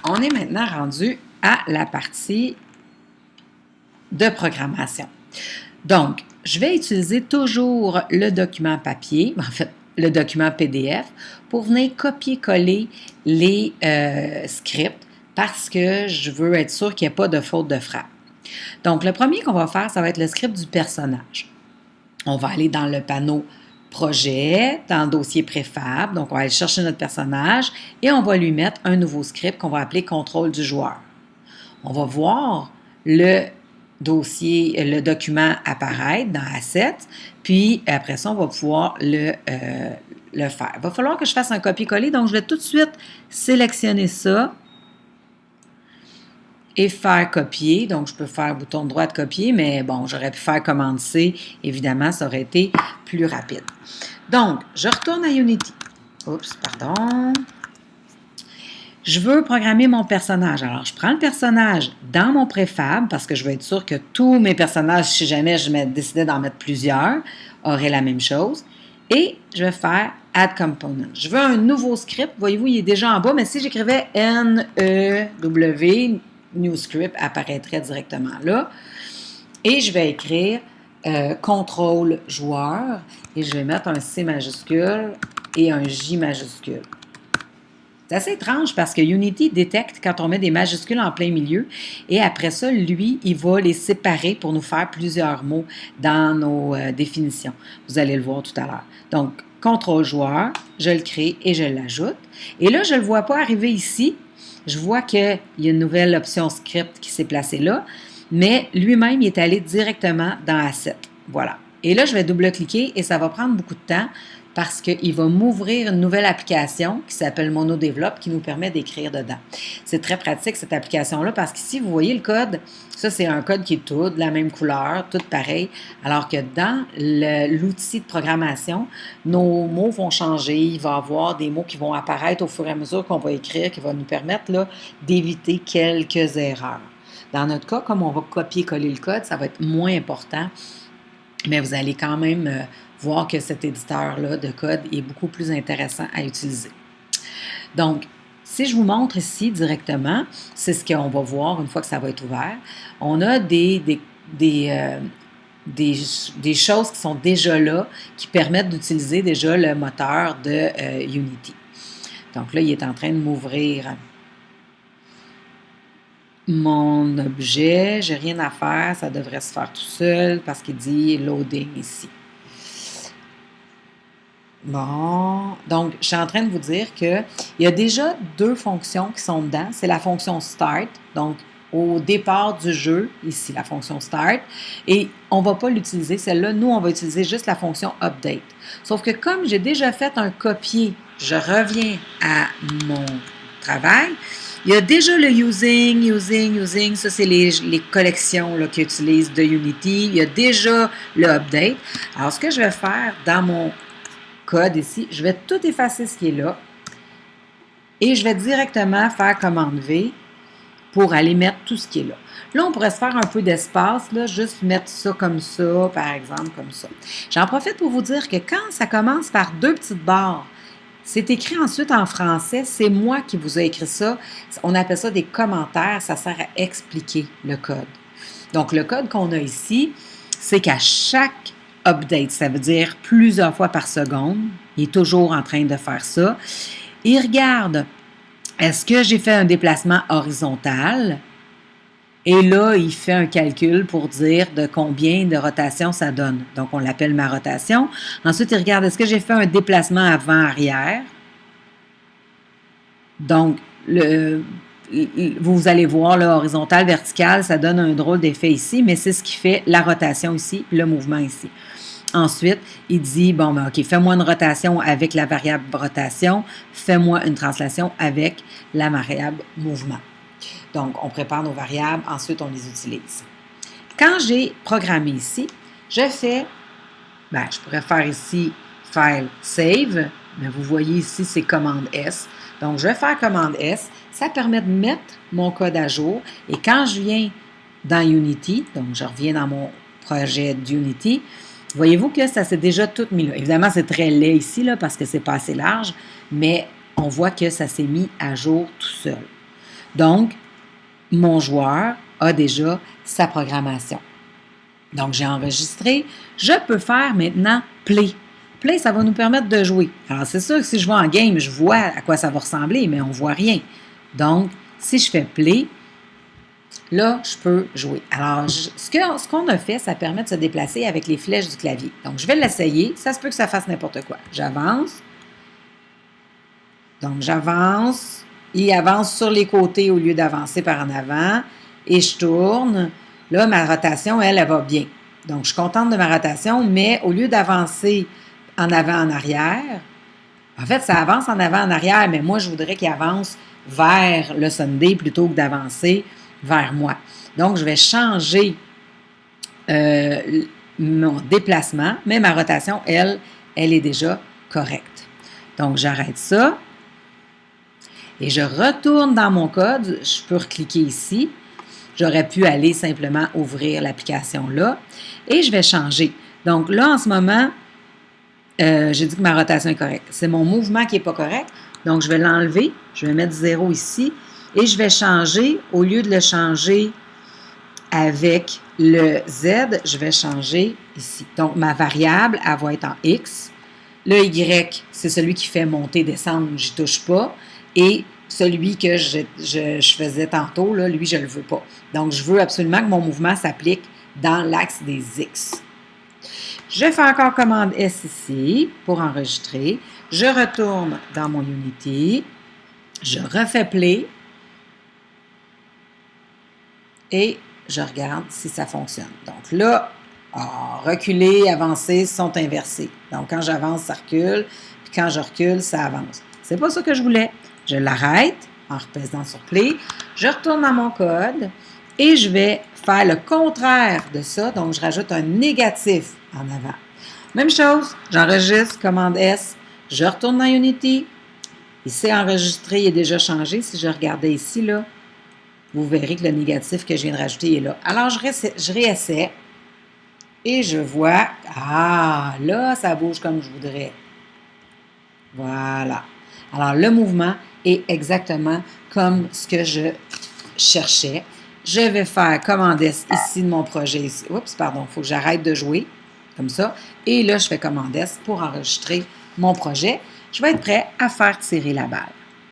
on est maintenant rendu à la partie de programmation. Donc, je vais utiliser toujours le document papier, en fait, le document PDF, pour venir copier-coller les scripts parce que je veux être sûr qu'il n'y ait pas de faute de frappe. Donc, le premier qu'on va faire, ça va être le script du personnage. On va aller dans le panneau Projet, dans le dossier Préfab. Donc, on va aller chercher notre personnage et on va lui mettre un nouveau script qu'on va appeler Contrôle du joueur. On va voir le dossier, le document apparaître dans Assets, puis après ça, on va pouvoir le faire. Il va falloir que je fasse un copier-coller, donc je vais tout de suite sélectionner ça et faire copier. Donc, je peux faire bouton droit de copier, mais bon, j'aurais pu faire commande C. Évidemment, ça aurait été plus rapide. Donc, je retourne à Unity. Oups, pardon. Je veux programmer mon personnage. Alors, je prends le personnage dans mon préfab parce que je veux être sûr que tous mes personnages, si jamais je décidais d'en mettre plusieurs, auraient la même chose. Et je vais faire Add Component. Je veux un nouveau script. Voyez-vous, il est déjà en bas, mais si j'écrivais N-E-W, New Script apparaîtrait directement là. Et je vais écrire contrôle joueur et je vais mettre un C majuscule et un J majuscule. C'est assez étrange parce que Unity détecte quand on met des majuscules en plein milieu et après ça, lui, il va les séparer pour nous faire plusieurs mots dans nos définitions. Vous allez le voir tout à l'heure. Donc, contrôle joueur, je le crée et je l'ajoute. Et là, je ne le vois pas arriver ici. Je vois qu'il y a une nouvelle option script qui s'est placée là, mais lui-même, il est allé directement dans Asset. Voilà. Et là, je vais double-cliquer et ça va prendre beaucoup de temps parce qu'il va m'ouvrir une nouvelle application qui s'appelle MonoDevelop qui nous permet d'écrire dedans. C'est très pratique, cette application-là, parce qu'ici, vous voyez le code, ça, c'est un code qui est tout de la même couleur, tout pareil, alors que dans l'outil de programmation, nos mots vont changer, il va y avoir des mots qui vont apparaître au fur et à mesure qu'on va écrire, qui va nous permettre là, d'éviter quelques erreurs. Dans notre cas, comme on va copier-coller le code, ça va être moins important, mais vous allez quand même voir que cet éditeur-là de code est beaucoup plus intéressant à utiliser. Donc, si je vous montre ici directement, c'est ce qu'on va voir une fois que ça va être ouvert. On a des choses qui sont déjà là, qui permettent d'utiliser déjà le moteur de Unity. Donc là, il est en train de m'ouvrir mon objet. Je n'ai rien à faire, ça devrait se faire tout seul parce qu'il dit loading ici. Bon, donc je suis en train de vous dire qu'il y a déjà deux fonctions qui sont dedans. C'est la fonction start, donc au départ du jeu, ici la fonction start, et on ne va pas l'utiliser, celle-là, nous on va utiliser juste la fonction update. Sauf que comme j'ai déjà fait un copier, je reviens à mon travail, il y a déjà le using, ça c'est les collections qu'ils utilisent de Unity, il y a déjà le update. Alors ce que je vais faire dans mon code ici, je vais tout effacer ce qui est là et je vais directement faire commande V pour aller mettre tout ce qui est là. Là, on pourrait se faire un peu d'espace, là, juste mettre ça comme ça, par exemple, comme ça. J'en profite pour vous dire que quand ça commence par deux petites barres, c'est écrit ensuite en français, c'est moi qui vous ai écrit ça. On appelle ça des commentaires, ça sert à expliquer le code. Donc, le code qu'on a ici, c'est qu'à chaque update, ça veut dire plusieurs fois par seconde. Il est toujours en train de faire ça. Il regarde, est-ce que j'ai fait un déplacement horizontal? Et là, il fait un calcul pour dire de combien de rotation ça donne. Donc, on l'appelle ma rotation. Ensuite, il regarde, est-ce que j'ai fait un déplacement avant-arrière? Donc, vous allez voir, le horizontal, vertical, ça donne un drôle d'effet ici, mais c'est ce qui fait la rotation ici, puis le mouvement ici. Ensuite, il dit, bon, ben, OK, fais-moi une rotation avec la variable rotation, fais-moi une translation avec la variable mouvement. Donc, on prépare nos variables, ensuite, on les utilise. Quand j'ai programmé ici, je fais, ben, je pourrais faire ici, File, Save, mais vous voyez ici, c'est commande S. Donc, je vais faire commande S. Ça permet de mettre mon code à jour. Et quand je viens dans Unity, donc je reviens dans mon projet d'Unity, voyez-vous que ça s'est déjà tout mis là. Évidemment, c'est très laid ici, là, parce que c'est pas assez large, mais on voit que ça s'est mis à jour tout seul. Donc, mon joueur a déjà sa programmation. Donc, j'ai enregistré. Je peux faire maintenant play. Play, ça va nous permettre de jouer. Alors, c'est sûr que si je vais en game, je vois à quoi ça va ressembler, mais on ne voit rien. Donc, si je fais play, là, je peux jouer. Alors, ce qu'on a fait, ça permet de se déplacer avec les flèches du clavier. Donc, je vais l'essayer. Ça se peut que ça fasse n'importe quoi. J'avance. Donc, j'avance. Il avance sur les côtés au lieu d'avancer par en avant. Et je tourne. Là, ma rotation, elle va bien. Donc, je suis contente de ma rotation, mais au lieu d'avancer en avant, en arrière, en fait, ça avance en avant, en arrière, mais moi, je voudrais qu'il avance vers le Sunday plutôt que d'avancer vers moi. Donc, je vais changer mon déplacement, mais ma rotation, elle est déjà correcte. Donc, j'arrête ça et je retourne dans mon code. Je peux recliquer ici. J'aurais pu aller simplement ouvrir l'application là et je vais changer. Donc, là, en ce moment, j'ai dit que ma rotation est correcte. C'est mon mouvement qui n'est pas correct. Donc, je vais l'enlever. Je vais mettre 0 ici. Et je vais changer, au lieu de le changer avec le Z, je vais changer ici. Donc, ma variable, elle va être en X. Le Y, c'est celui qui fait monter, descendre, je n'y touche pas. Et celui que je faisais tantôt, là, lui, je ne le veux pas. Donc, je veux absolument que mon mouvement s'applique dans l'axe des X. Je fais encore commande S ici pour enregistrer. Je retourne dans mon Unity. Je refais play. Et je regarde si ça fonctionne. Donc là, reculer, avancer sont inversés. Donc quand j'avance, ça recule. Puis quand je recule, ça avance. C'est pas ça que je voulais. Je l'arrête en repassant sur play. Je retourne dans mon code et je vais faire le contraire de ça. Donc je rajoute un négatif en avant. Même chose, j'enregistre, commande S. Je retourne dans Unity. Il s'est enregistré, il est déjà changé. Si je regardais ici, là, vous verrez que le négatif que je viens de rajouter est là. Alors, je réessaie et je vois, là, ça bouge comme je voudrais. Voilà. Alors, le mouvement est exactement comme ce que je cherchais. Je vais faire commande S ici de mon projet. Oups, pardon, il faut que j'arrête de jouer comme ça. Et là, je fais commande S pour enregistrer mon projet. Je vais être prêt à faire tirer la balle.